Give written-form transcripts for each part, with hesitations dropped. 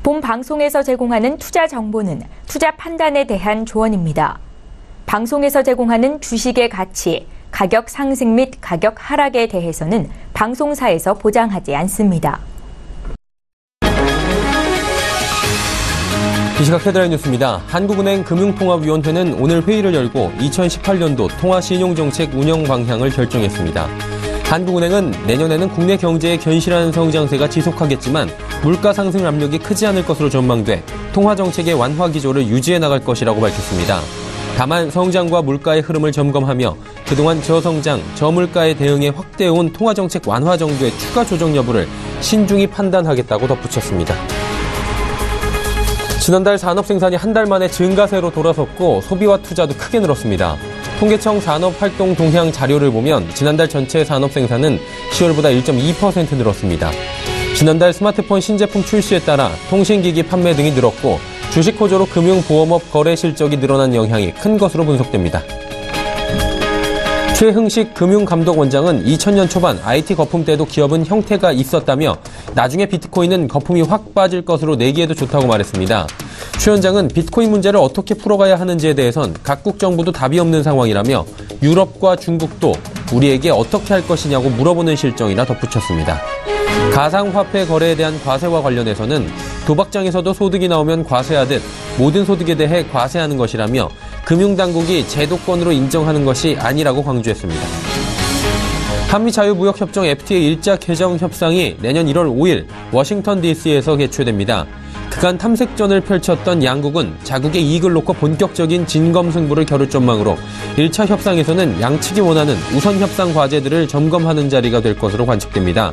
본 방송에서 제공하는 투자 정보는 투자 판단에 대한 조언입니다. 방송에서 제공하는 주식의 가치, 가격 상승 및 가격 하락에 대해서는 방송사에서 보장하지 않습니다. 이 시각 헤드라인 뉴스입니다. 한국은행 금융통합위원회는 오늘 회의를 열고 2018년도 통화신용정책 운영 방향을 결정했습니다. 한국은행은 내년에는 국내 경제의 견실한 성장세가 지속하겠지만 물가 상승 압력이 크지 않을 것으로 전망돼 통화정책의 완화 기조를 유지해 나갈 것이라고 밝혔습니다. 다만 성장과 물가의 흐름을 점검하며 그동안 저성장, 저물가에 대응해 확대해온 통화정책 완화 정도의 추가 조정 여부를 신중히 판단하겠다고 덧붙였습니다. 지난달 산업생산이 한 달 만에 증가세로 돌아섰고 소비와 투자도 크게 늘었습니다. 통계청 산업활동 동향 자료를 보면 지난달 전체 산업생산은 10월보다 1.2% 늘었습니다. 지난달 스마트폰 신제품 출시에 따라 통신기기 판매 등이 늘었고 주식 호조로 금융보험업 거래 실적이 늘어난 영향이 큰 것으로 분석됩니다. 최흥식 금융감독원장은 2000년 초반 IT 거품 때도 기업은 형태가 있었다며 나중에 비트코인은 거품이 확 빠질 것으로 내기에도 좋다고 말했습니다. 최 원장은 비트코인 문제를 어떻게 풀어가야 하는지에 대해선 각국 정부도 답이 없는 상황이라며 유럽과 중국도 우리에게 어떻게 할 것이냐고 물어보는 실정이라 덧붙였습니다. 가상화폐 거래에 대한 과세와 관련해서는 도박장에서도 소득이 나오면 과세하듯 모든 소득에 대해 과세하는 것이라며 금융당국이 제도권으로 인정하는 것이 아니라고 강조했습니다. 한미자유무역협정 FTA 1차 개정 협상이 내년 1월 5일 워싱턴 DC에서 개최됩니다. 그간 탐색전을 펼쳤던 양국은 자국의 이익을 놓고 본격적인 진검승부를 겨룰 전망으로 1차 협상에서는 양측이 원하는 우선 협상 과제들을 점검하는 자리가 될 것으로 관측됩니다.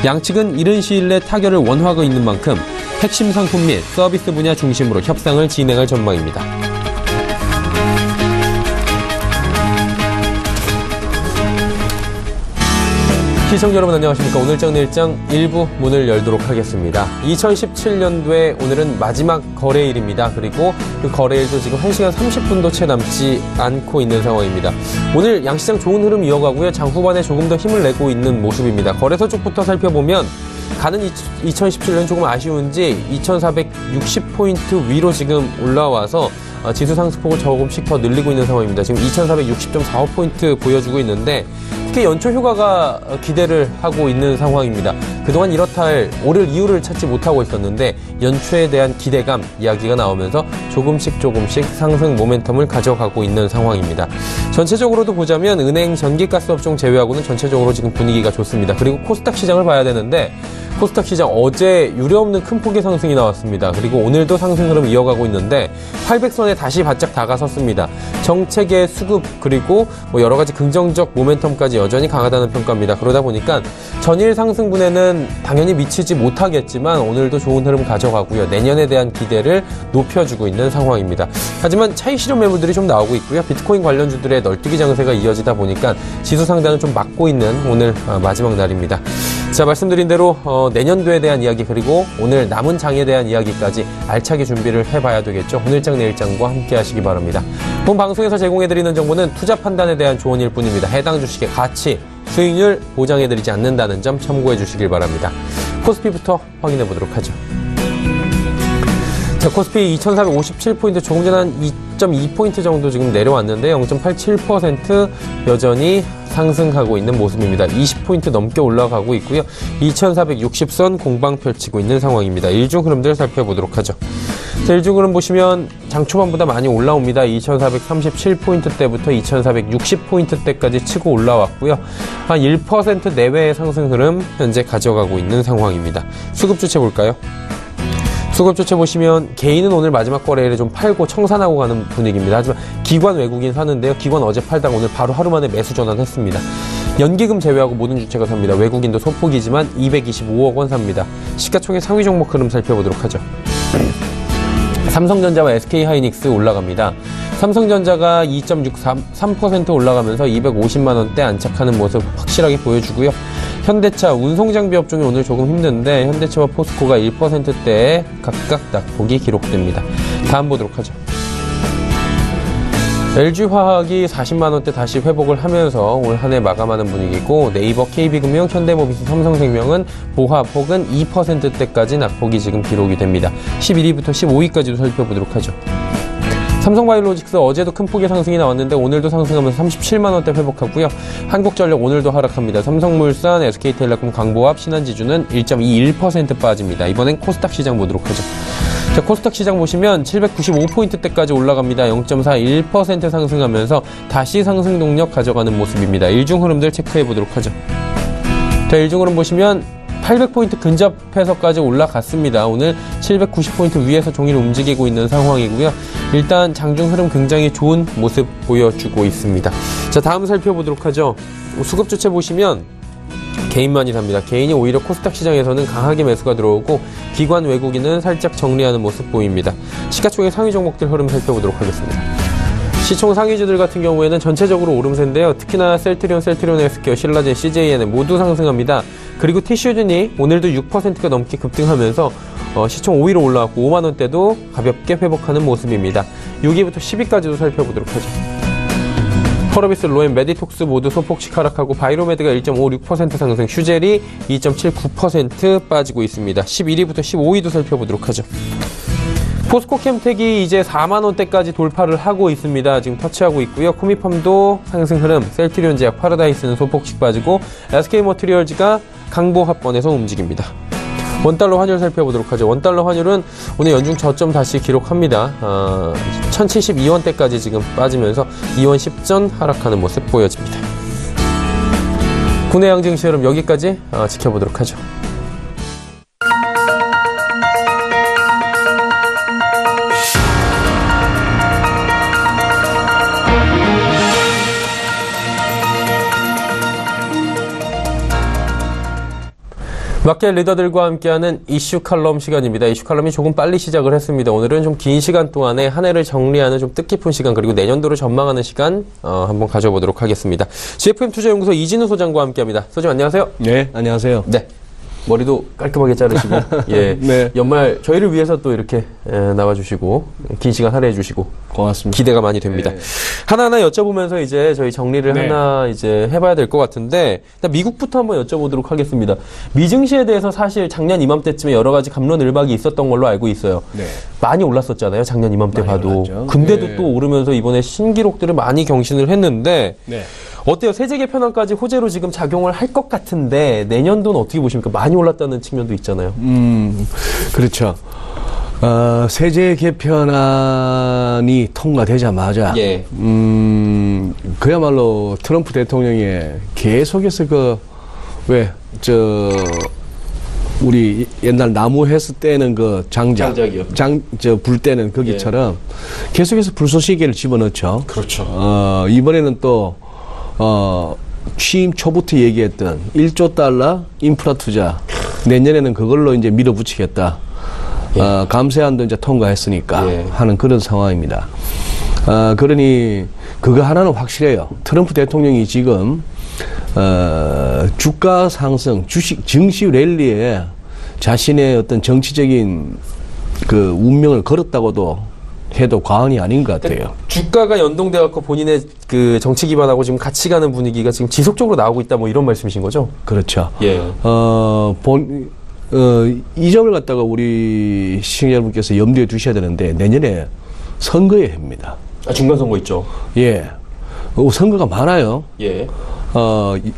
양측은 이른 시일 내 타결을 원하고 있는 만큼 핵심 상품 및 서비스 분야 중심으로 협상을 진행할 전망입니다. 시청자 여러분 안녕하십니까. 오늘장 내일장 1부 문을 열도록 하겠습니다. 2017년도에 오늘은 마지막 거래일입니다. 그리고 그 거래일도 지금 1시간 30분도 채 남지 않고 있는 상황입니다. 오늘 양시장 좋은 흐름 이어가고요. 장 후반에 조금 더 힘을 내고 있는 모습입니다. 거래소 쪽부터 살펴보면 가는 2017년 조금 아쉬운지 2460포인트 위로 지금 올라와서 지수 상승폭을 조금씩 더 늘리고 있는 상황입니다. 지금 2460.45포인트 보여주고 있는데 특히 연초 휴가가 기대를 하고 있는 상황입니다. 그동안 이렇다 할 오를 이유를 찾지 못하고 있었는데 연초에 대한 기대감 이야기가 나오면서 조금씩 상승 모멘텀을 가져가고 있는 상황입니다. 전체적으로도 보자면 은행, 전기가스 업종 제외하고는 전체적으로 지금 분위기가 좋습니다. 그리고 코스닥 시장을 봐야 되는데 코스닥 시장 어제 유례없는 큰 폭의 상승이 나왔습니다. 그리고 오늘도 상승 흐름 이어가고 있는데 800선에 다시 바짝 다가섰습니다. 정책의 수급 그리고 여러 가지 긍정적 모멘텀까지 여전히 강하다는 평가입니다. 그러다 보니까 전일 상승분에는 당연히 미치지 못하겠지만 오늘도 좋은 흐름 가져가고요. 내년에 대한 기대를 높여주고 있는 상황입니다. 하지만 차익 실현 매물들이 좀 나오고 있고요. 비트코인 관련주들의 널뛰기 장세가 이어지다 보니까 지수 상단을 좀 막고 있는 오늘 마지막 날입니다. 자, 말씀드린 대로 내년도에 대한 이야기 그리고 오늘 남은 장에 대한 이야기까지 알차게 준비를 해봐야 되겠죠. 오늘장 내일장과 함께 하시기 바랍니다. 본 방송에서 제공해드리는 정보는 투자 판단에 대한 조언일 뿐입니다. 해당 주식의 가치, 수익률 보장해드리지 않는다는 점 참고해 주시길 바랍니다. 코스피부터 확인해 보도록 하죠. 자, 코스피 2457포인트 조금 전에 한 2.2포인트 정도 지금 내려왔는데 0.87% 여전히 상승하고 있는 모습입니다. 20포인트 넘게 올라가고 있고요. 2460선 공방 펼치고 있는 상황입니다. 일중 흐름들 살펴보도록 하죠. 자, 일중 흐름 보시면 장 초반보다 많이 올라옵니다. 2437포인트대부터 2460포인트대까지 치고 올라왔고요. 한 1% 내외의 상승 흐름 현재 가져가고 있는 상황입니다. 수급 주체 볼까요? 수급 주체 보시면 개인은 오늘 마지막 거래일에 좀 팔고 청산하고 가는 분위기입니다. 하지만 기관 외국인 사는데요. 기관 어제 팔다가 오늘 바로 하루 만에 매수 전환했습니다. 연기금 제외하고 모든 주체가 삽니다. 외국인도 소폭이지만 225억 원 삽니다. 시가총액 상위 종목 흐름 살펴보도록 하죠. 삼성전자와 SK하이닉스 올라갑니다. 삼성전자가 2.63% 올라가면서 250만 원대 안착하는 모습 확실하게 보여주고요. 현대차, 운송장비 업종이 오늘 조금 힘든데 현대차와 포스코가 1%대에 각각 낙폭이 기록됩니다. 다음 보도록 하죠. LG화학이 40만 원대 다시 회복을 하면서 올 한 해 마감하는 분위기고 네이버, KB금융, 현대모비스, 삼성생명은 보합 혹은 2%대까지 낙폭이 지금 기록이 됩니다. 11위부터 15위까지도 살펴보도록 하죠. 삼성바이오로직스 어제도 큰 폭의 상승이 나왔는데 오늘도 상승하면서 37만 원대 회복하고요. 한국전력 오늘도 하락합니다. 삼성물산, SK텔레콤, 강보합, 신한지주는 1.21% 빠집니다. 이번엔 코스닥 시장 보도록 하죠. 자, 코스닥 시장 보시면 795포인트대까지 올라갑니다. 0.41% 상승하면서 다시 상승 동력 가져가는 모습입니다. 일중 흐름들 체크해 보도록 하죠. 자, 일중 흐름 보시면 800포인트 근접해서까지 올라갔습니다. 오늘 790포인트 위에서 종일 움직이고 있는 상황이고요. 일단 장중 흐름 굉장히 좋은 모습 보여주고 있습니다. 자, 다음 살펴보도록 하죠. 수급주체 보시면 개인만이 삽니다. 개인이 오히려 코스닥 시장에서는 강하게 매수가 들어오고 기관 외국인은 살짝 정리하는 모습 보입니다. 시가총액 상위 종목들 흐름 살펴보도록 하겠습니다. 시총 상위주들 같은 경우에는 전체적으로 오름세인데요. 특히나 셀트리온, 헬스케어, 신라젠, CJNM 모두 상승합니다. 그리고 티슈즌이 오늘도 6%가 넘게 급등하면서 시총 5위로 올라왔고 5만 원대도 가볍게 회복하는 모습입니다. 6위부터 10위까지도 살펴보도록 하죠. 펄어비스, 로엔, 메디톡스 모두 소폭씩 하락하고 바이로메드가 1.56% 상승, 슈젤이 2.79% 빠지고 있습니다. 11위부터 15위도 살펴보도록 하죠. 포스코캠텍이 이제 4만 원대까지 돌파를 하고 있습니다. 지금 터치하고 있고요. 코미팜도 상승 흐름, 셀트리온 제약, 파라다이스는 소폭씩 빠지고 SK머티리얼즈가 강보합권에서 움직입니다. 원달러 환율 살펴보도록 하죠. 원달러 환율은 오늘 연중 저점 다시 기록합니다. 1072원대까지 지금 빠지면서 2원 10전 하락하는 모습 보여집니다. 국내 양증시 흐름 여기까지 지켜보도록 하죠. 마켓 리더들과 함께하는 이슈 칼럼 시간입니다. 이슈 칼럼이 조금 빨리 시작을 했습니다. 오늘은 좀 긴 시간 동안에 한 해를 정리하는 좀 뜻깊은 시간 그리고 내년도를 전망하는 시간 한번 가져보도록 하겠습니다. GFM 투자연구소 이진우 소장과 함께합니다. 소장 안녕하세요. 네, 안녕하세요. 네. 머리도 깔끔하게 자르시고 예, 네. 연말 저희를 위해서 또 이렇게 나와주시고 긴 시간 할애해 주시고 고맙습니다. 기대가 많이 됩니다. 네. 하나하나 여쭤보면서 이제 저희 정리를 네. 하나 이제 해봐야 될 것 같은데 일단 미국부터 한번 여쭤보도록 하겠습니다. 미증시에 대해서 사실 작년 이맘때쯤에 여러 가지 갑론을박이 있었던 걸로 알고 있어요. 네. 많이 올랐었잖아요. 작년 이맘때 많이 봐도. 올랐죠. 근데도 네. 또 오르면서 이번에 신기록들을 많이 경신을 했는데 네. 어때요? 세제 개편안까지 호재로 지금 작용을 할 것 같은데 내년도는 어떻게 보십니까? 많이 올랐다는 측면도 있잖아요. 그렇죠. 세제 개편안이 통과되자마자 예. 그야말로 트럼프 대통령이 계속해서 우리 옛날 나무 했을 때는 그 장작이요. 불 때는 거기처럼 계속해서 불쏘시개를 집어넣죠. 그렇죠. 이번에는 또 취임 초부터 얘기했던 1조 달러 인프라 투자 내년에는 그걸로 이제 밀어붙이겠다. 감세안도 이제 통과했으니까 하는 그런 상황입니다. 그러니 그거 하나는 확실해요. 트럼프 대통령이 지금 주가 상승, 증시 랠리에 자신의 어떤 정치적인 그 운명을 걸었다고도 해도 과언이 아닌 것 같아요. 주가가 연동돼갖고 본인의 그 정치 기반하고 지금 같이 가는 분위기가 지금 지속적으로 나오고 있다 뭐 이런 말씀이신 거죠? 그렇죠. 예. 이 점을 갖다가 우리 시청자 여러분께서 염두에 두셔야 되는데 내년에 선거의 해입니다. 중간 선거 있죠. 예. 선거가 많아요. 예.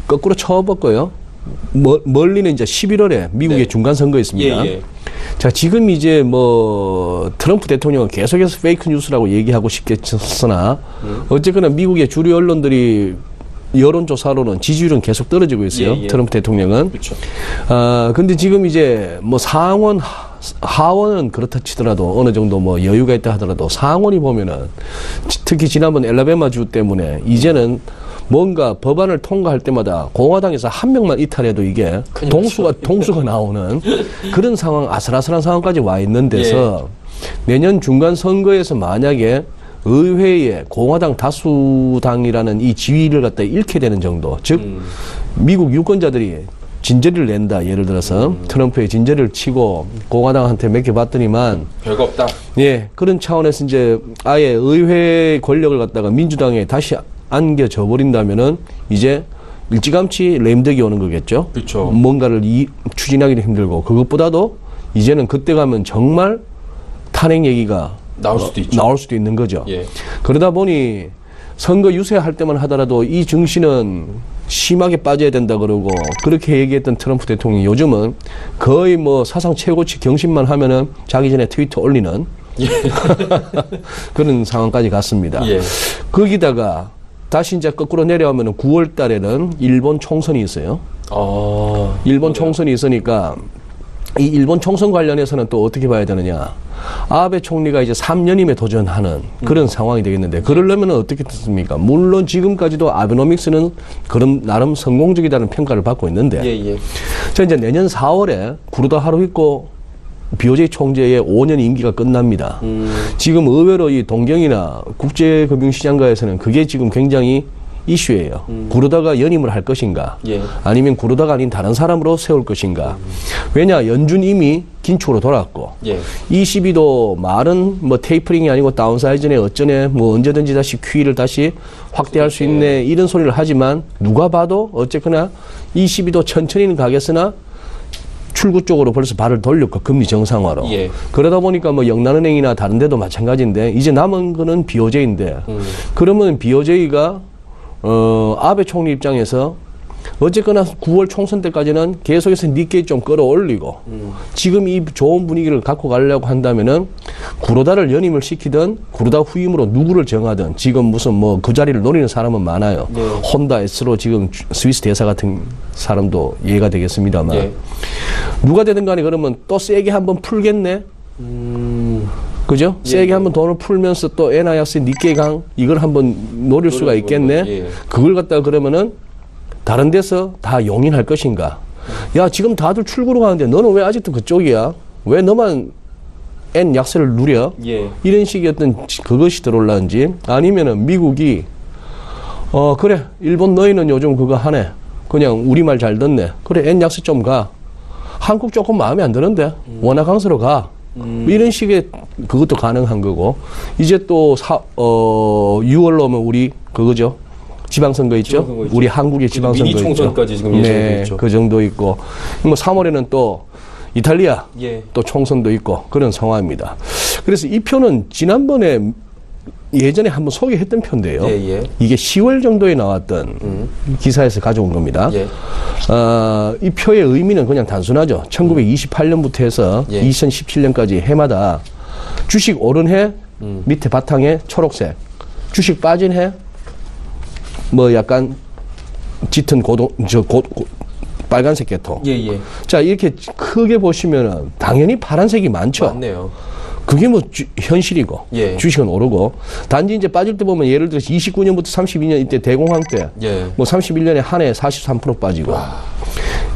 거꾸로 쳐봤고요. 멀리는 이제 11월에 미국의 중간 선거 있습니다. 예. 자, 지금 이제 트럼프 대통령은 계속해서 페이크 뉴스라고 얘기하고 싶겠으나, 어쨌거나 미국의 주류 언론들이 여론조사로는 지지율은 계속 떨어지고 있어요. 트럼프 대통령은. 그렇죠. 근데 지금 이제 하원은 그렇다 치더라도 어느 정도 여유가 있다 하더라도 상원이 보면은 특히 지난번 엘라베마 주 때문에 이제는 뭔가 법안을 통과할 때마다 공화당에서 한 명만 이탈해도 이게 동수가 나오는 그런 상황, 아슬아슬한 상황까지 와 있는 데서 내년 중간 선거에서 만약에 의회에 공화당 다수당이라는 이 지위를 갖다 잃게 되는 정도, 즉 미국 유권자들이 진저리를 낸다. 예를 들어서 트럼프의 진저리를 치고 공화당한테 맡겨봤더니만 별거 없다. 예, 그런 차원에서 이제 아예 의회 권력을 갖다가 민주당에 다시 안겨져 버린다면은 이제 일찌감치 램덕이 오는 거겠죠. 그렇죠. 뭔가를 추진하기는 힘들고 그것보다도 이제는 그때 가면 정말 탄핵 얘기가 나올 수도 있는 거죠. 예. 그러다 보니 선거 유세할 때만 하더라도 이 증시는 심하게 빠져야 된다 그러고 그렇게 얘기했던 트럼프 대통령이 요즘은 거의 뭐 사상 최고치 경신만 하면은 자기 전에 트위터 올리는 예. 그런 상황까지 갔습니다. 예. 거기다가 다시 이제 거꾸로 내려오면은 9월 달에는 일본 총선이 있어요. 일본 총선이 있으니까 이 일본 총선 관련해서는 또 어떻게 봐야 되느냐. 아베 총리가 이제 3년임에 도전하는 그런 상황이 되겠는데 그러려면 어떻게 됐습니까? 물론 지금까지도 아베노믹스는 그런 나름 성공적이다는 평가를 받고 있는데 예. 자 이제 내년 4월에 구로다 하루히코 BOJ 총재의 5년 임기가 끝납니다. 지금 의외로 이 동경이나 국제금융시장가에서는 그게 지금 굉장히 이슈예요. 구로다가 연임을 할 것인가 예. 아니면 구로다가 아닌 다른 사람으로 세울 것인가. 왜냐 연준 이미 긴축으로 돌아왔고 예. ECB도 말은 뭐 테이퍼링이 아니고 다운사이즈네 어쩌네 뭐 언제든지 다시 QE를 다시 확대할 수 있네 이런 소리를 하지만 누가 봐도 어쨌거나 ECB도 천천히는 가겠으나 출구 쪽으로 벌써 발을 돌렸고 금리 정상화로. 예. 그러다 보니까 뭐 영란은행이나 다른 데도 마찬가지인데 이제 남은 거는 BOJ인데 그러면 BOJ가 아베 총리 입장에서 어쨌거나 9월 총선 때까지는 계속해서 니케이 좀 끌어올리고 지금 이 좋은 분위기를 갖고 가려고 한다면은 구로다를 연임을 시키든 구로다 후임으로 누구를 정하든 지금 무슨 뭐 그 자리를 노리는 사람은 많아요. 네. 혼다 S로 지금 스위스 대사 같은 사람도 이해가 되겠습니다만 예. 누가 되든 간에 그러면 또 세게 한번 풀겠네. 그죠? 예, 세게 한번 돈을 풀면서 또 에나야스 니케이 강 이걸 한번 노릴 수가 있겠네. 예. 그걸 갖다가 그러면은 다른 데서 다 용인할 것인가? 야, 지금 다들 출구로 가는데 너는 왜 아직도 그쪽이야? 왜 너만 N 약세를 누려? 예. 이런 식의 어떤 그것이 들어올라는지 아니면은 미국이 그래 일본 너희는 요즘 그거 하네. 그냥 우리말 잘 듣네. 그래 N 약세 좀 가. 한국 조금 마음에 안 드는데 원화 강세로 가. 이런 식의 그것도 가능한 거고 이제 또 6월로 오면 우리 그거죠. 지방선거 있죠? 지방선거 우리 한국의 지방선거 미니 총선까지 있죠. 지금 예정돼 네, 있죠. 그 정도 있고 뭐 3월에는 또 이탈리아 예. 또 총선도 있고 그런 상황입니다. 그래서 이 표는 지난번에 예전에 한번 소개했던 표인데요. 예. 이게 10월 정도에 나왔던 기사에서 가져온 겁니다. 예. 이 표의 의미는 그냥 단순하죠. 1928년부터 해서 예. 2017년까지 해마다 주식 오른 해 밑에 바탕에 초록색, 주식 빠진 해 뭐 약간 짙은 빨간색 계통. 예. 자, 이렇게 크게 보시면은 당연히 파란색이 많죠. 맞네요. 그게 뭐 현실이고 예. 주식은 오르고 단지 이제 빠질 때 보면 예를 들어서 29년부터 32년 이때 대공황 때 예. 뭐 31년에 한 해 43% 빠지고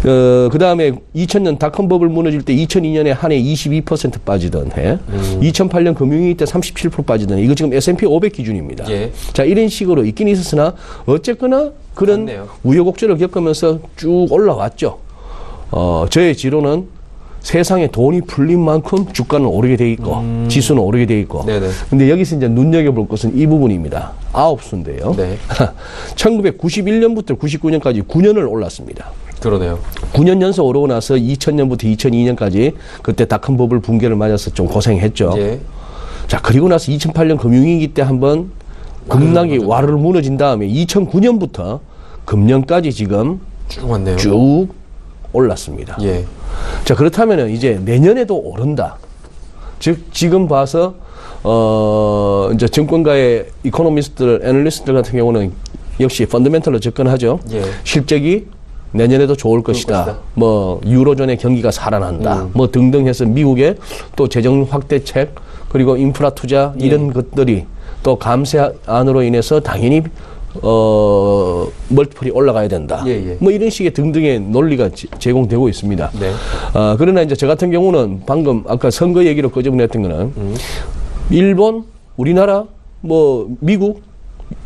그 다음에 2000년 닷컴 버블 무너질 때 2002년에 한 해 22% 빠지던 해 2008년 금융위기 때 37% 빠지던 해 이거 지금 S&P 500 기준입니다. 예. 자 이런 식으로 있긴 있었으나 어쨌거나 그런 맞네요. 우여곡절을 겪으면서 쭉 올라왔죠. 저의 지론은 세상에 돈이 풀린 만큼 주가는 오르게 돼 있고 지수는 오르게 돼 있고. 네네. 근데 여기서 이제 눈여겨볼 것은 이 부분입니다. 9수인데요. 네. 1991년부터 99년까지 9년을 올랐습니다. 그러네요. 9년 연속 오르고 나서 2000년부터 2002년까지 그때 닷컴 버블 붕괴를 맞아서 좀 고생했죠. 예. 자, 그리고 나서 2008년 금융위기 때 한번 급락이 와르르 무너진 다음에 2009년부터 금년까지 지금 쭉 왔네요. 쭉 올랐습니다. 예. 자, 그렇다면 이제 내년에도 오른다. 즉, 지금 봐서, 이제 증권가의 이코노미스트들, 애널리스트들 같은 경우는 역시 펀더멘털로 접근하죠. 예. 실적이 내년에도 좋을 것이다. 뭐, 유로존의 경기가 살아난다. 뭐 등등 해서 미국의 또 재정 확대책, 그리고 인프라 투자, 이런 것들이 또 감세안으로 인해서 당연히 멀티플이 올라가야 된다. 예. 뭐 이런 식의 등등의 논리가 제공되고 있습니다. 네. 그러나 이제 저 같은 경우는 방금 아까 선거 얘기로 끄집어냈던 거는 일본, 우리나라, 뭐 미국,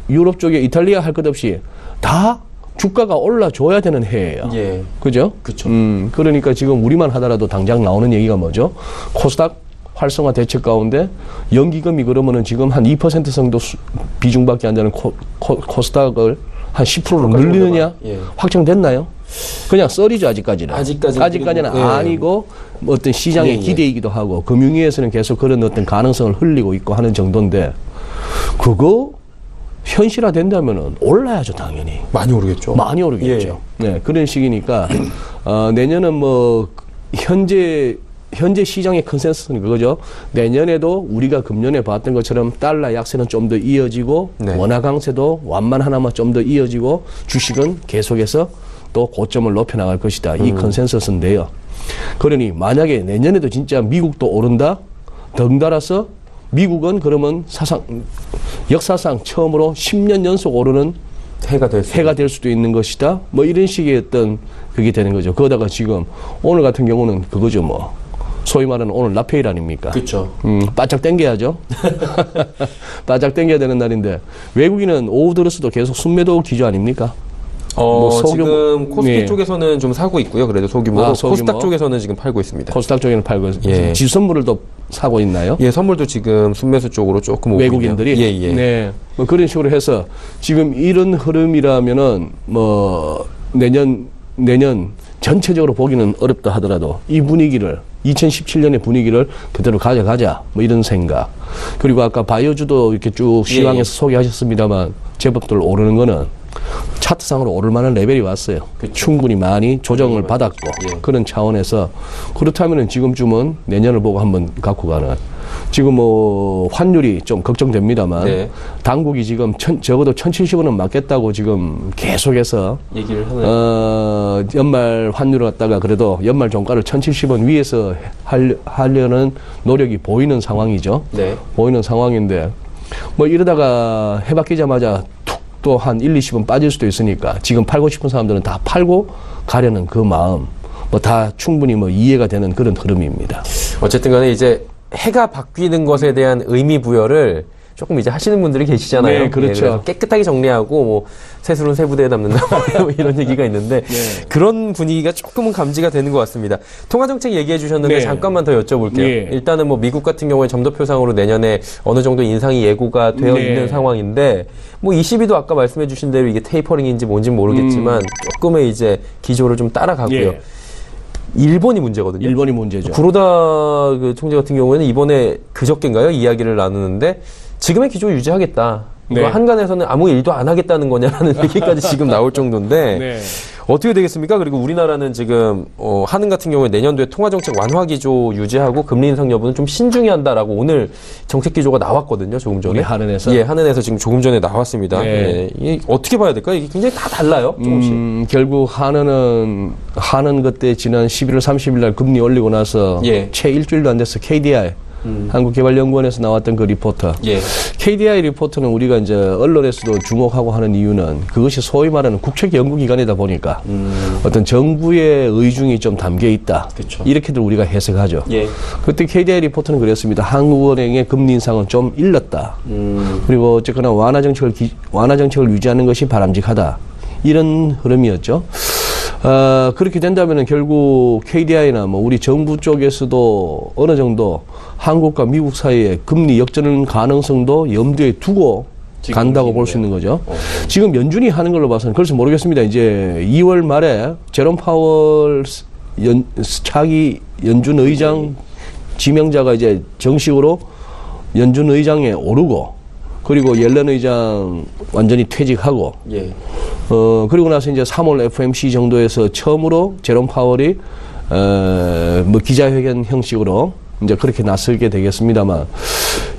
유럽 쪽에 이탈리아 할 것 없이 다 주가가 올라줘야 되는 해예요. 예. 그죠? 그쵸. 그러니까 지금 우리만 하더라도 당장 나오는 얘기가 뭐죠? 코스닥 활성화 대책 가운데 연기금이 그러면은 지금 한 2% 정도 비중밖에 안 되는 코스닥을 한 10%로 늘리느냐? 예. 확정됐나요? 그냥 썰이죠, 아직까지는. 아직까지는 예. 아니고 뭐 어떤 시장의 기대이기도 하고 금융위에서는 계속 그런 어떤 가능성을 흘리고 있고 하는 정도인데 그거 현실화 된다면은 올라야죠, 당연히. 많이 오르겠죠. 많이 오르겠죠. 네, 그런 식이니까 내년은 뭐 현재 시장의 컨센서스는 그거죠. 내년에도 우리가 금년에 봤던 것처럼 달러 약세는 좀 더 이어지고 네. 원화 강세도 완만 하나만 좀 더 이어지고 주식은 계속해서 또 고점을 높여 나갈 것이다. 이 컨센서스인데요. 그러니 만약에 내년에도 진짜 미국도 오른다. 덩달아서 미국은 그러면 역사상 처음으로 10년 연속 오르는 해가 될 수도 있는 것이다. 뭐 이런 식의 어떤 그게 되는 거죠. 그러다가 지금 오늘 같은 경우는 그거죠, 뭐. 소위 말하는 오늘 라페일 아닙니까? 그렇죠. 바짝 당겨야죠. 바짝 당겨야 되는 날인데 외국인은 오후 들었어도 계속 순매도 기조 아닙니까? 뭐 지금 코스피 예. 쪽에서는 좀 사고 있고요. 그래도 소규모로 코스닥 쪽에서는 지금 팔고 있습니다. 코스닥 쪽에는 팔고 있습니다. 예. 지수선물도 사고 있나요? 예, 선물도 지금 순매수 쪽으로 조금 오고 외국인들이 있네요. 예. 네, 뭐 그런 식으로 해서 지금 이런 흐름이라면은 뭐 내년 전체적으로 보기는 어렵다 하더라도 이 분위기를 2017년의 분위기를 그대로 가져가자 뭐 이런 생각. 그리고 아까 바이오주도 이렇게 쭉 시황에서 소개하셨습니다만 제법들 오르는 거는 차트상으로 오를 만한 레벨이 왔어요. 충분히 많이 조정을 받았고 그런 차원에서 그렇다면은 지금쯤은 내년을 보고 한번 갖고 가는. 지금 뭐 환율이 좀 걱정됩니다만 당국이 지금 적어도 1,070원은 맞겠다고 지금 계속해서 얘기를 하는. 연말 환율을 갖다가 그래도 연말 종가를 1,070원 위에서 하려는 노력이 보이는 상황이죠. 보이는 상황인데 뭐 이러다가 해바뀌자마자 툭 또 한 1, 20원 빠질 수도 있으니까 지금 팔고 싶은 사람들은 다 팔고 가려는 그 마음 뭐 다 충분히 뭐 이해가 되는 그런 흐름입니다. 어쨌든 간에 이제 해가 바뀌는 것에 대한 의미 부여를 조금 이제 하시는 분들이 계시잖아요. 네, 그렇죠. 그래서 깨끗하게 정리하고 뭐 새술은 새부대에 담는다 뭐 이런 얘기가 있는데 그런 분위기가 조금은 감지가 되는 것 같습니다. 통화정책 얘기해 주셨는데 잠깐만 더 여쭤볼게요. 일단은 뭐 미국 같은 경우에 점도표상으로 내년에 어느 정도 인상이 예고가 되어 있는 상황인데 뭐 ECB도 아까 말씀해 주신 대로 이게 테이퍼링인지 뭔지 모르겠지만 조금의 이제 기조를 좀 따라가고요. 일본이 문제거든요. 일본이 문제죠. 구로다 그 총재 같은 경우에는 이번에 그저께인가요? 이야기를 나누는데 지금의 기조 유지하겠다. 이거 한간에서는 아무 일도 안 하겠다는 거냐라는 얘기까지 지금 나올 정도인데 어떻게 되겠습니까? 그리고 우리나라는 지금 한은 같은 경우에 내년도에 통화정책 완화 기조 유지하고 금리 인상 여부는 좀 신중히 한다라고 오늘 정책 기조가 나왔거든요. 조금 전에. 한은에서? 예, 한은에서 지금 조금 전에 나왔습니다. 이게 어떻게 봐야 될까요? 이게 굉장히 다 달라요. 조금씩. 결국 한은 그때 지난 11월 30일 날 금리 올리고 나서 채 일주일도 안 됐어. KDI. 한국개발연구원에서 나왔던 그 리포터. KDI 리포터는 우리가 이제 언론에서도 주목하고 하는 이유는 그것이 소위 말하는 국책 연구기관이다 보니까 어떤 정부의 의중이 좀 담겨 있다. 이렇게들 우리가 해석하죠. 그때 KDI 리포터는 그랬습니다. 한국은행의 금리 인상은 좀 일렀다. 그리고 어쨌거나 완화 정책을 유지하는 것이 바람직하다. 이런 흐름이었죠. 그렇게 된다면은 결국 KDI나 뭐 우리 정부 쪽에서도 어느 정도 한국과 미국 사이에 금리 역전 가능성도 염두에 두고 간다고 볼 수 있는 거죠. 지금 연준이 하는 걸로 봐서는 글쎄 모르겠습니다. 이제 2월 말에 제롬 파월 차기 연준 의장 지명자가 이제 정식으로 연준 의장에 오르고 그리고 옐런 의장 완전히 퇴직하고 그리고 나서 이제 3월 FOMC 정도에서 처음으로 제롬 파월이 뭐 기자회견 형식으로 이제 그렇게 나서게 되겠습니다만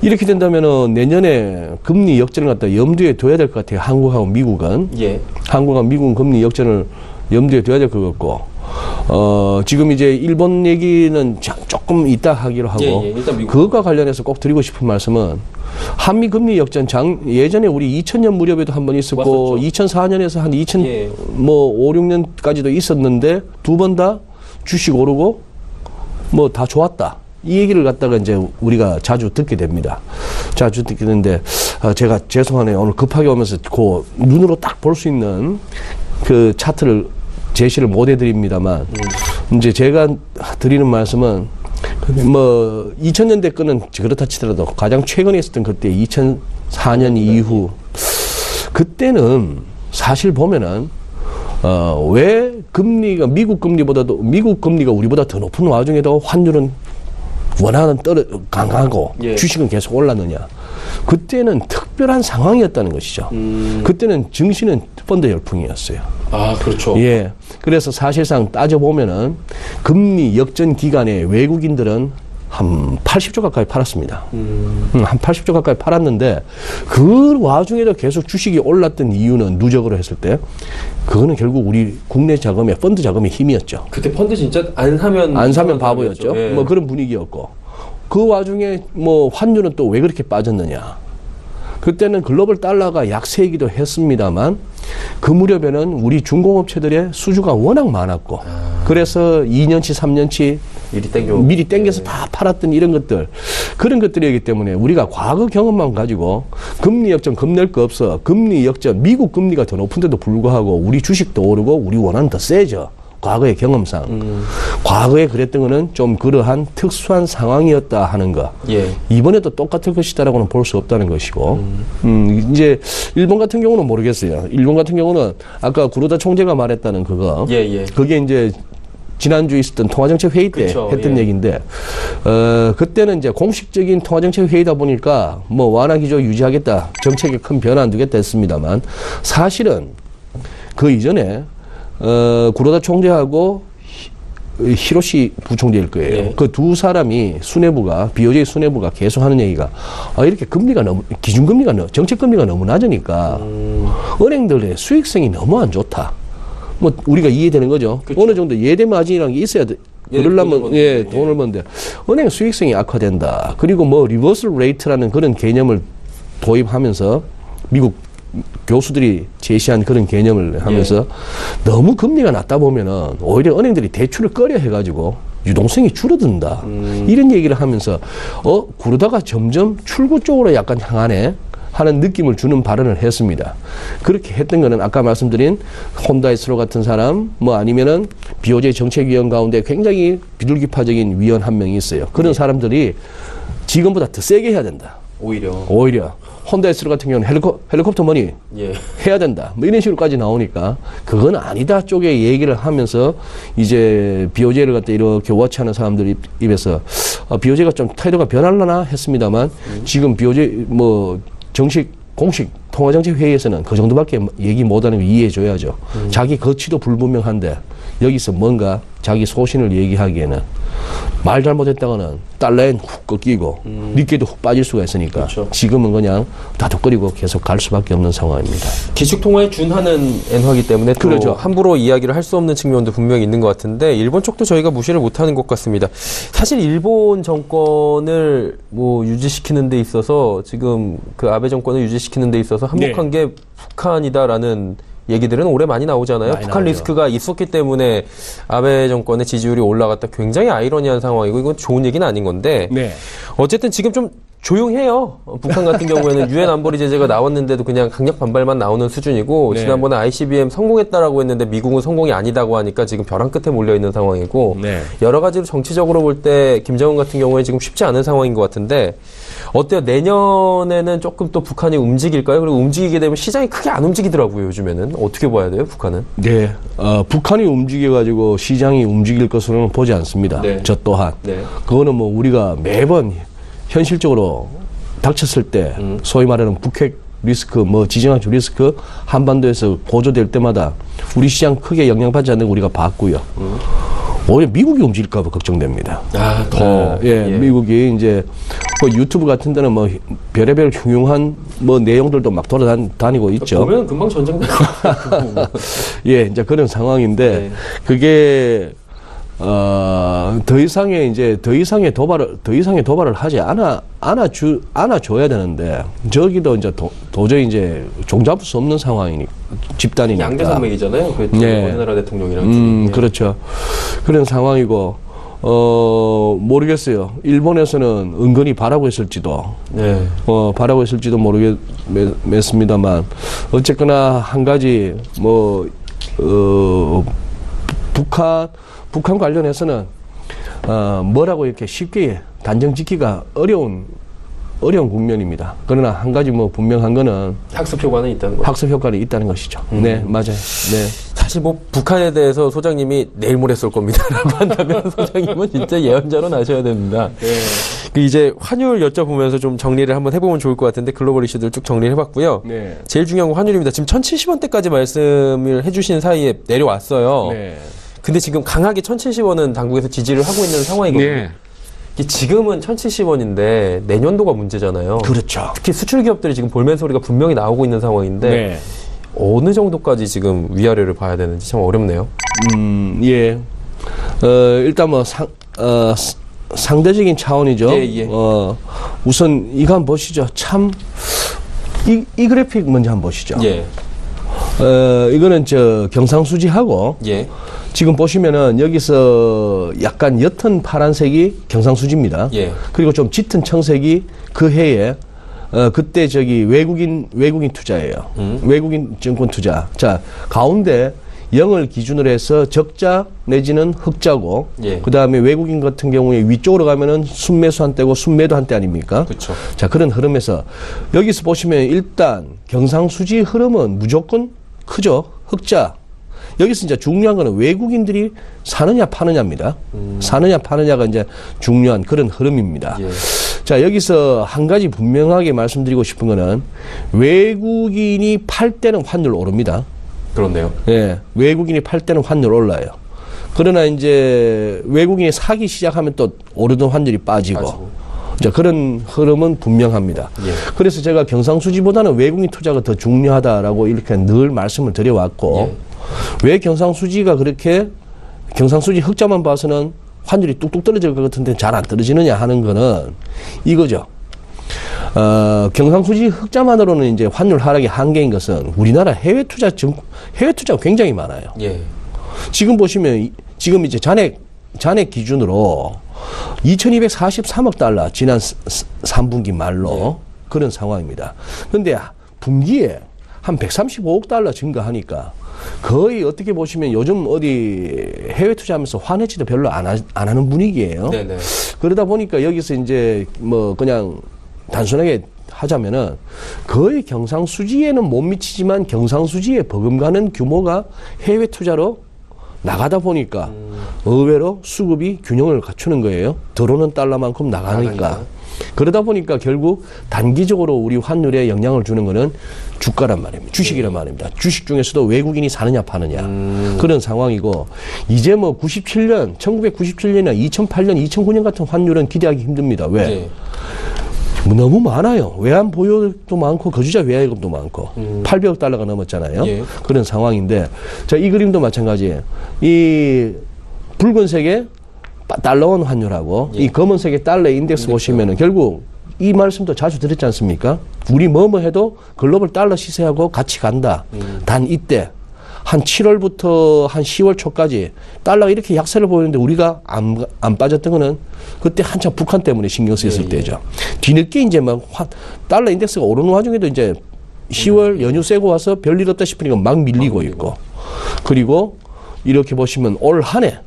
이렇게 된다면은 내년에 금리 역전을 갖다 염두에 둬야 될 것 같아요. 한국하고 미국은 한국과 미국은 금리 역전을 염두에 둬야 될 것 같고 지금 이제 일본 얘기는 조금 이따 하기로 하고 그것과 관련해서 꼭 드리고 싶은 말씀은 한미 금리 역전 예전에 우리 2000년 무렵에도 한번 있었고 2004년에서 한 5, 6년까지도 있었는데 두 번 다 주식 오르고 뭐 다 좋았다. 이 얘기를 갖다가 이제 우리가 자주 듣게 됩니다. 자주 듣게 되는데 제가 죄송하네요. 오늘 급하게 오면서 그 눈으로 딱 볼 수 있는 그 차트를 제시를 못 해드립니다만 이제 제가 드리는 말씀은 뭐 2000년대 거는 그렇다 치더라도 가장 최근에 있었던 그때 2004년 이후 그때는 사실 보면은 왜 금리가 미국 금리가 우리보다 더 높은 와중에도 환율은 원화는 강하고 예. 주식은 계속 올랐느냐? 그때는 특별한 상황이었다는 것이죠. 그때는 증시는 펀드 열풍이었어요. 아, 그렇죠. 예. 그래서 사실상 따져보면은 금리 역전 기간에 외국인들은 한 80조 가까이 팔았습니다. 한 80조 가까이 팔았는데 그 와중에도 계속 주식이 올랐던 이유는 누적으로 했을 때 그거는 결국 우리 국내 자금의 펀드 자금의 힘이었죠. 그때 펀드 진짜 안 사면 바보였죠. 예. 뭐 그런 분위기였고 그 와중에 뭐 환율은 또 왜 그렇게 빠졌느냐. 그때는 글로벌 달러가 약세이기도 했습니다만 그 무렵에는 우리 중공업체들의 수주가 워낙 많았고 그래서 2년치 3년치 미리 땡겨서 다 팔았던 이런 것들 그런 것들이기 때문에 우리가 과거 경험만 가지고 금리 역전 겁낼 거 없어. 금리 역전 미국 금리가 더 높은데도 불구하고 우리 주식도 오르고 우리 원화는 더 세죠. 과거의 경험상. 과거에 그랬던 거는 좀 그러한 특수한 상황이었다 하는 거. 예. 이번에도 똑같을 것이다라고는 볼 수 없다는 것이고. 이제 일본 같은 경우는 모르겠어요. 일본 같은 경우는 아까 구로다 총재가 말했다는 그거. 예. 그게 이제 지난주에 있었던 통화정책 회의 때 그쵸, 했던 예. 얘기인데, 그때는 이제 공식적인 통화정책 회의다 보니까 뭐 완화 기조 유지하겠다, 정책에 큰 변화 안 두겠다 했습니다만, 사실은 그 이전에, 구로다 총재하고 히로시 부총재일 거예요. 예. 그 두 사람이 BOJ 수뇌부가 계속 하는 얘기가, 이렇게 금리가 기준금리가, 정책금리가 너무 낮으니까, 은행들의 수익성이 너무 안 좋다. 뭐 우리가 이해되는 거죠. 그쵸. 어느 정도 예대 마진이라는 게 있어야 돼. 그러려면 돈을 버는데 은행 수익성이 악화된다. 그리고 뭐 리버스 레이트라는 그런 개념을 도입하면서 미국 교수들이 제시한 그런 개념을 하면서 너무 금리가 낮다 보면은 오히려 은행들이 대출을 꺼려 해가지고 유동성이 줄어든다. 이런 얘기를 하면서 그러다가 점점 출구 쪽으로 약간 향하네. 하는 느낌을 주는 발언을 했습니다. 그렇게 했던 거는 아까 말씀드린 혼다이스로 같은 사람, 뭐 아니면은 BOJ 정책위원 가운데 굉장히 비둘기파적인 위원 한 명이 있어요. 그런 사람들이 지금보다 더 세게 해야 된다. 오히려. 혼다이스로 같은 경우는 헬리콥터 머니 해야 된다. 뭐 이런 식으로까지 나오니까 그건 아니다 쪽에 얘기를 하면서 이제 BOJ를 갖다 이렇게 워치하는 사람들 입에서 BOJ가 좀態度가 변하려나 했습니다만 지금 BOJ 공식 통화정책 회의에서는 그 정도밖에 얘기 못하는 거 이해해줘야죠. 자기 거취도 불분명한데 여기서 뭔가 자기 소신을 얘기하기에는 말 잘못했다가는 달러엔 훅 꺾이고 니께도 훅 빠질 수가 있으니까 그렇죠. 지금은 그냥 다독거리고 계속 갈 수밖에 없는 상황입니다. 기축통화에 준하는 엔화이기 때문에 또 그렇죠. 함부로 이야기를 할 수 없는 측면도 분명히 있는 것 같은데 일본 쪽도 저희가 무시를 못하는 것 같습니다. 사실 일본 정권을 뭐 유지시키는 데 있어서 지금 그 아베 정권을 유지시키는 데 있어서 한몫한 게 북한이다라는 얘기들은 올해 많이 나오잖아요. 북한 나오죠. 리스크가 있었기 때문에 아베 정권의 지지율이 올라갔다. 굉장히 아이러니한 상황이고 이건 좋은 얘기는 아닌 건데 어쨌든 지금 좀 조용해요. 북한 같은 경우에는 유엔 안보리 제재가 나왔는데도 그냥 강력 반발만 나오는 수준이고 지난번에 ICBM 성공했다라고 했는데 미국은 성공이 아니다고 하니까 지금 벼랑 끝에 몰려있는 상황이고 여러 가지로 정치적으로 볼 때 김정은 같은 경우에 지금 쉽지 않은 상황인 것 같은데 어때요? 내년에는 조금 또 북한이 움직일까요? 그리고 움직이게 되면 시장이 크게 안 움직이더라고요, 요즘에는. 어떻게 봐야 돼요, 북한은? 네. 북한이 움직여가지고 시장이 움직일 것으로는 보지 않습니다. 저 또한. 그거는 뭐 우리가 매번 현실적으로 닥쳤을 때 소위 말하는 북핵 리스크, 뭐 지정학적 리스크 한반도에서 고조될 때마다 우리 시장 크게 영향받지 않는 거 우리가 봤고요. 오히려 미국이 움직일까 봐 걱정됩니다. 미국이 이제 뭐 유튜브 같은 데는 뭐 별의별 흉흉한 뭐 내용들도 막 돌아다니고 있죠. 보면 금방 전쟁 날 것 같아요. 이제 그런 상황인데 그게 더 이상의 도발을 하지 않아줘야 되는데, 저기도 이제 도저히 이제 종잡을 수 없는 상황이니까, 집단이니까. 양대 산맥이잖아요. 그 어느 나라 대통령이랑. 그렇죠. 그런 상황이고, 모르겠어요. 일본에서는 은근히 바라고 있을지도, 바라고 있을지도 모르겠습니다만, 어쨌거나 한 가지, 북한 관련해서는 뭐라고 이렇게 쉽게 단정 짓기가 어려운 국면입니다. 그러나 한 가지 뭐 분명한 거는 학습 효과는 있다는 거죠. 학습 효과는 있다는 것이죠. 네, 맞아요. 네. 사실 뭐 북한에 대해서 소장님이 내일 모레 쏠 겁니다라고 한다면 소장님은 진짜 예언자로 나셔야 됩니다. 네. 이제 환율 여쭤보면서 좀 정리를 한번 해보면 좋을 것 같은데 글로벌 이슈들 쭉 정리를 해봤고요. 네. 제일 중요한 건 환율입니다. 지금 1070원대까지 말씀을 해주신 사이에 내려왔어요. 네. 근데 지금 강하게 1070원은 당국에서 지지를 하고 있는 상황이거든요. 네. 지금은 1070원인데 내년도가 문제잖아요. 그렇죠. 특히 수출 기업들이 지금 볼멘 소리가 분명히 나오고 있는 상황인데 네. 어느 정도까지 지금 위아래를 봐야 되는지 참 어렵네요. 예. 일단 뭐 상대적인 차원이죠. 예. 우선 이거 한번 보시죠. 참 이 그래픽 먼저 한번 보시죠. 예. 이거는 경상수지하고 예. 지금 보시면은 여기서 약간 옅은 파란색이 경상수지입니다. 예. 그리고 좀 짙은 청색이 그 해에 그때 외국인 투자예요. 외국인 증권 투자. 자, 가운데 0을 기준으로 해서 적자 내지는 흑자고, 예. 그 다음에 외국인 같은 경우에 위쪽으로 가면은 순매수 한때고 순매도 한때 아닙니까? 그렇죠. 자, 그런 흐름에서 여기서 보시면 일단 경상수지 흐름은 무조건 크죠. 흑자. 여기서 이제 중요한 거는 외국인들이 사느냐 파느냐입니다. 사느냐 파느냐가 이제 중요한 그런 흐름입니다. 예. 자, 여기서 한 가지 분명하게 말씀드리고 싶은 거는 외국인이 팔 때는 환율 오릅니다. 그렇네요. 예. 외국인이 팔 때는 환율 올라요. 그러나 이제 외국인이 사기 시작하면 또 오르던 환율이 빠지고. 자, 그런 흐름은 분명합니다. 예. 그래서 제가 경상수지보다는 외국인 투자가 더 중요하다라고 이렇게 늘 말씀을 드려왔고, 예. 왜 경상수지가 그렇게 경상수지 흑자만 봐서는 환율이 뚝뚝 떨어질 것 같은데 잘 안 떨어지느냐 하는 거는 이거죠. 경상수지 흑자만으로는 이제 환율 하락의 한계인 것은 우리나라 해외 투자가 굉장히 많아요. 예. 지금 보시면 지금 이제 잔액 기준으로 2243억 달러 지난 3분기 말로 예. 그런 상황입니다. 그런데 분기에 한 135억 달러 증가하니까 거의 어떻게 보시면 요즘 어디 해외 투자하면서 환해지도 별로 안 하는 분위기예요. 네네. 그러다 보니까 여기서 이제 뭐 그냥 단순하게 하자면은 거의 경상수지에는 못 미치지만 경상수지에 버금가는 규모가 해외 투자로 나가다 보니까 의외로 수급이 균형을 갖추는 거예요. 들어오는 달러만큼 나가니까. 그러다 보니까 결국 단기적으로 우리 환율에 영향을 주는 거는 주가란 말입니다. 주식이란 말입니다. 주식 중에서도 외국인이 사느냐 파느냐 그런 상황이고, 이제 뭐 1997년이나 2008년, 2009년 같은 환율은 기대하기 힘듭니다. 왜? 네. 너무 많아요. 외환 보유도 많고 거주자 외화예금도 많고 800억 달러가 넘었잖아요. 예. 그런 상황인데, 자, 이 그림도 마찬가지예요. 이 붉은색의 달러원 환율하고 예. 이 검은색의 달러 인덱스 보시면은 결국 이 말씀도 자주 드렸지 않습니까? 우리 뭐뭐 해도 글로벌 달러 시세하고 같이 간다. 단 이때 한 7월부터 한 10월 초까지 달러가 이렇게 약세를 보이는데 우리가 안 빠졌던 거는 그때 한참 북한 때문에 신경 쓰였을 때죠. 뒤늦게 이제 막 달러 인덱스가 오르는 와중에도 이제 10월 연휴 쐬고 와서 별일 없다 싶으니까 막 밀리고 있고, 그리고 이렇게 보시면 올 한 해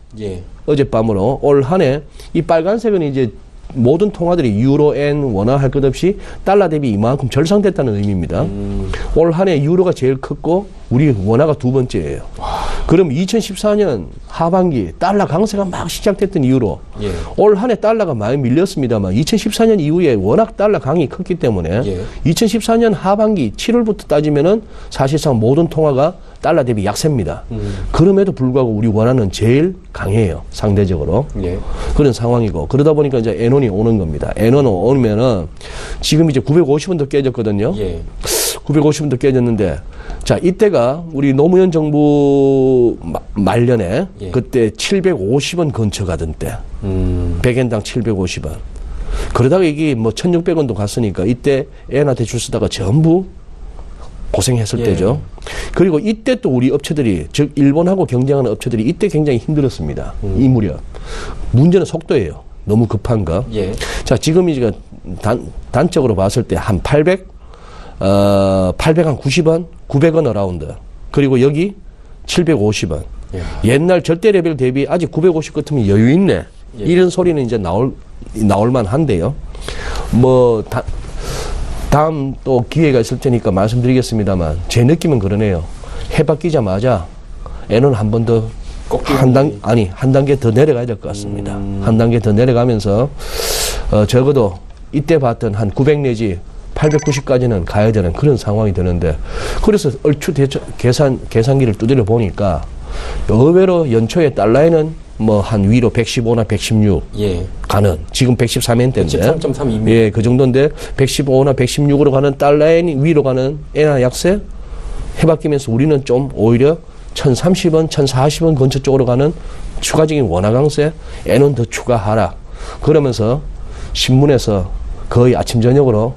어젯밤으로 올 한 해 이 빨간색은 이제 모든 통화들이 유로, 엔, 원화 할 것 없이 달러 대비 이만큼 절상됐다는 의미입니다. 올 한 해 유로가 제일 컸고 우리 원화가 두 번째예요. 그럼 2014년 하반기 달러 강세가 막 시작됐던 이후로 올 한 해 달러가 많이 밀렸습니다만 2014년 이후에 워낙 달러 강이 컸기 때문에 2014년 하반기 7월부터 따지면은 사실상 모든 통화가 달러 대비 약세입니다. 그럼에도 불구하고 우리 원화는 제일 강해요. 상대적으로. 그런 상황이고, 그러다 보니까 이제 엔원이 오는 겁니다. 엔원 오면은 지금 이제 950원 더 깨졌거든요. 950원 더 깨졌는데, 자, 이때가 우리 노무현 정부 말년에 그때 750원 근처 가던 때. 100엔당 750원. 그러다가 이게 뭐 1600원도 갔으니까 이때 엔한테 줄 쓰다가 전부 고생했을 때죠. 그리고 이때 또 우리 업체들이, 즉 일본하고 경쟁하는 업체들이 이때 굉장히 힘들었습니다. 이 무렵. 문제는 속도예요. 너무 급한 거. 자, 지금 이제 단적으로 봤을 때 한 890원, 900원 어라운드. 그리고 여기 750원. 예. 옛날 절대 레벨 대비 아직 950 같으면 여유 있네. 예. 이런 소리는 이제 나올 만한데요. 다음 또 기회가 있을 테니까 말씀드리겠습니다만 제 느낌은 그러네요. 해 바뀌자마자 애는 한 번 더 한 단계 더 내려가야 될 것 같습니다. 한 단계 더 내려가면서 적어도 이때 봤던 한 900 내지 890까지는 가야 되는 그런 상황이 되는데, 그래서 얼추 계산기를 두드려 보니까 의외로 연초에 달러에는 뭐 한 위로 115나 116 예. 가는, 지금 113엔대인데 113.32. 예, 그 정도인데 115나 116으로 가는 달러엔 위로 가는 엔화 약세 해바뀌면서 우리는 좀 오히려 1030원, 1040원 근처 쪽으로 가는 추가적인 원화 강세, 엔은 더 추가 하락. 그러면서 신문에서 거의 아침 저녁으로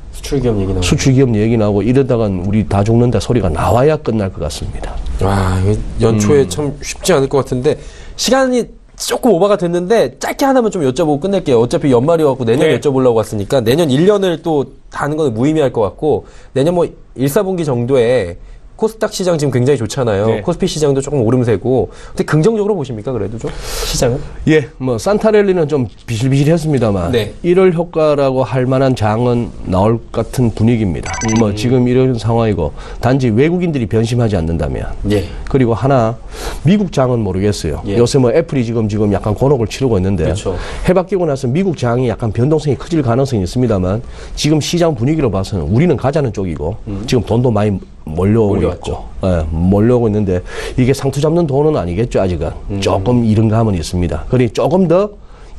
수출기업 얘기 나오고 이러다간 우리 다 죽는다 소리가 나와야 끝날 것 같습니다. 와, 연초에 참 쉽지 않을 것 같은데 시간이 조금 오버가 됐는데 짧게 하나만 좀 여쭤보고 끝낼게요. 어차피 연말이어갖고 내년 네. 여쭤보려고 왔으니까 내년 1년을 또 다는 건 무의미할 것 같고, 내년 뭐 1, 4분기 정도에 코스닥 시장 지금 굉장히 좋잖아요. 네. 코스피 시장도 조금 오름세고. 근데 긍정적으로 보십니까? 그래도 좀 시장은? 예, 뭐 산타랠리는 좀 비실비실했습니다만 네. 1월 효과라고 할 만한 장은 나올 것 같은 분위기입니다. 뭐 지금 이런 상황이고, 단지 외국인들이 변심하지 않는다면. 예. 그리고 하나, 미국 장은 모르겠어요. 예. 요새 뭐 애플이 지금 약간 곤혹을 치르고 있는데, 그렇죠. 해바뀌고 나서 미국 장이 약간 변동성이 커질 가능성이 있습니다만, 지금 시장 분위기로 봐서는 우리는 가자는 쪽이고, 지금 돈도 많이 몰려오고 있고, 예, 몰려오고 있는데, 이게 상투 잡는 돈은 아니겠죠, 아직은. 조금 이른 감은 있습니다. 그러니 조금 더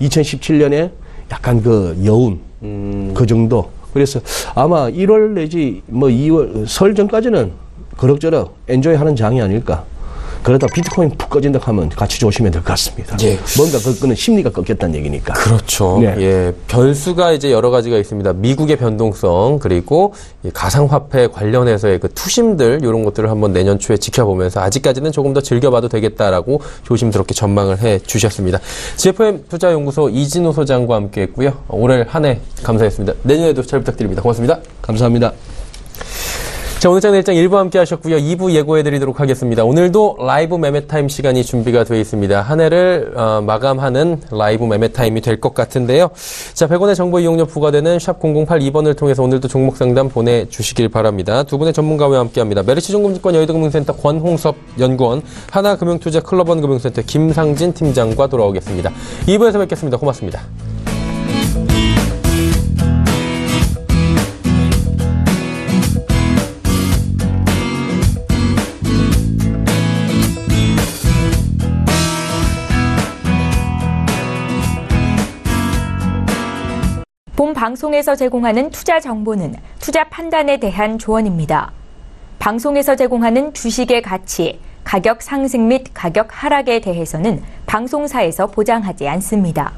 2017년에 약간 그 여운, 그 정도. 그래서 아마 1월 내지 뭐 2월, 설 전까지는 그럭저럭 엔조이 하는 장이 아닐까. 그러다 비트코인 푹 꺼진다 하면 같이 조심해야 될 것 같습니다. 예. 뭔가 그거는 심리가 꺾였다는 얘기니까. 그렇죠. 네. 예. 변수가 이제 여러 가지가 있습니다. 미국의 변동성, 그리고 이 가상화폐 관련해서의 그 투심들, 이런 것들을 한번 내년 초에 지켜보면서 아직까지는 조금 더 즐겨봐도 되겠다라고 조심스럽게 전망을 해 주셨습니다. GFM 투자연구소 이진우 소장과 함께 했고요. 올해 한 해 감사했습니다. 내년에도 잘 부탁드립니다. 고맙습니다. 감사합니다. 자, 오늘 장내 일장 1부 함께 하셨고요. 2부 예고해드리도록 하겠습니다. 오늘도 라이브 매매타임 시간이 준비가 되어 있습니다. 한 해를 마감하는 라이브 매매타임이 될 것 같은데요. 자, 100원의 정보 이용료 부과되는 샵 0082번을 통해서 오늘도 종목 상담 보내주시길 바랍니다. 두 분의 전문가와 함께합니다. 메리츠 종금증권 여의도금융센터 권홍섭 연구원, 하나금융투자 클럽원 금융센터 김상진 팀장과 돌아오겠습니다. 2부에서 뵙겠습니다. 고맙습니다. 본 방송에서 제공하는 투자 정보는 투자 판단에 대한 조언입니다. 방송에서 제공하는 주식의 가치, 가격 상승 및 가격 하락에 대해서는 방송사에서 보장하지 않습니다.